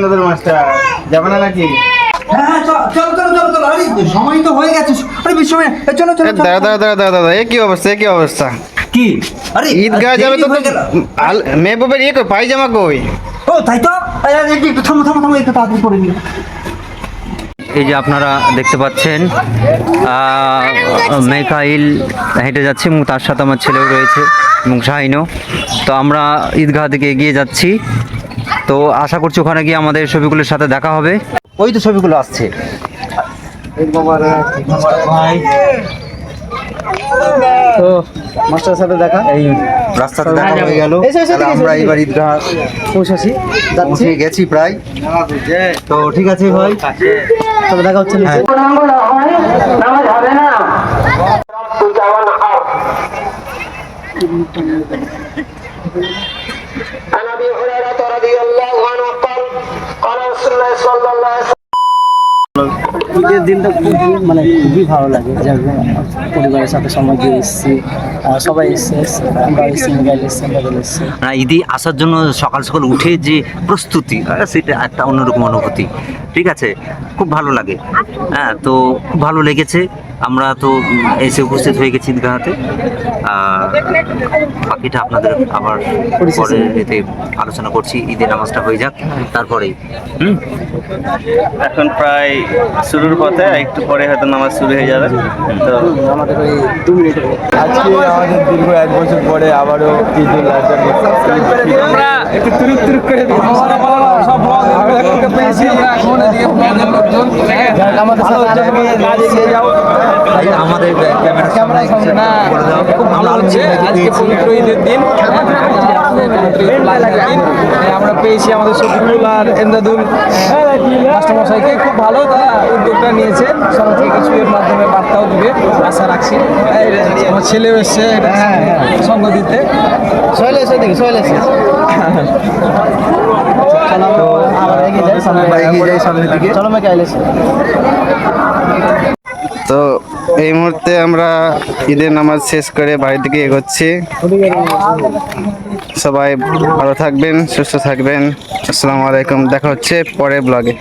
নতুন মাস্টার যাবে না নাকি? হ্যাঁ চলো চলো চলো চলো, আরে সময় তো হয়ে গেছে, আরে বিশ্বময় চলো চলো। দাদা দাদা দাদা দাদা, এ কি অবস্থা, এ কি অবস্থা? কি আরে ঈদগাহ যাবে তো, মেয়ে বাবার ইয়ে কই, পায়জামা কই? ও তাই তো, একটু থামো থামো থামো, একটু তাড়াতাড়ি করে নিও। এই যে আপনারা দেখতে পাচ্ছেন মেকাইল হেঁটে যাচ্ছে এবং তার সাথে আমার ছেলেও রয়েছে এবং শাহিনও। তো আমরা ঈদগাহ দিকে এগিয়ে যাচ্ছি। তো আশা করছি ওখানে গিয়ে আমাদের ছবিগুলোর সাথে দেখা হবে। ওই তো ছবিগুলো আসছে ভাই। তো মাস্টারের সাথে দেখা, এই রাস্তাতে দেখা হয়ে গেল। আমরা এবার ঈদগাহ পৌঁছে গেছি প্রায়। তো ঠিক আছে ভাই, তবে দেখা হচ্ছে নিচে। নামাজ হবে না। عن ابي هريره رضي الله عنه قال قال رسول الله صلى الله عليه وسلم ঈদের দিনটা মানে খুবই ভালো লাগে, যে পরিবারের সাথে সময় দিয়ে এসেছি, সবাই এসছে, আমরা এসেছি, মোবাইল এসছে, মোবাইল এসছে। ঈদে আসার জন্য সকাল সকাল উঠে যে প্রস্তুতি, সেটা একটা অন্যরকম অনুভূতি। ঠিক আছে, খুব ভালো লাগে। হ্যাঁ, তো খুব ভালো লেগেছে। আমরা তো এসে উপস্থিত হয়ে গেছি ঈদগাহতে। বাকিটা আপনাদের আবার পরে এতে আলোচনা করছি। ঈদের নামাজটা হয়ে যাক, তারপরেই এখন প্রায় শুরুর পথে, একটু পরে হয়তো নামাজ শুরু হয়ে যাবে। তো আমাদের ওই 2 মিনিট আজকে আমাদের দীর্ঘ 1 বছর পরে আবারও ঈদুল আজহা আমরা একটু তুরুক তুরুক করে দিই। সব ব্লগ পেয়েছি এখন এদিকে ব্লগের লোকজন আমাদের সাথে নিয়ে যাও। আমাদের ক্যামেরা না খুব ভালো হচ্ছে আজকে পবিত্র ঈদের দিন। আমরা পেয়েছি আমাদের শফিকুল আর এমদাদুল মাস্টারমশাইকে, খুব ভালো তারা উদ্যোগটা নিয়েছে। সমাজ থেকে কিছু এর মাধ্যমে বার্তাও দিবে আশা রাখছি। আমার ছেলেও এসছে সঙ্গ দিতে। চলে এসে দেখি, চলে এসে এগিয়ে যাই সামনের দিকে। চলো মেকাইল এসে। তো এই মুহূর্তে আমরা ঈদের নামাজ শেষ করে বাড়ির দিকে এগোচ্ছি। সবাই ভালো থাকবেন, সুস্থ থাকবেন। আসসালামু আলাইকুম, দেখা হচ্ছে পরের ব্লগে।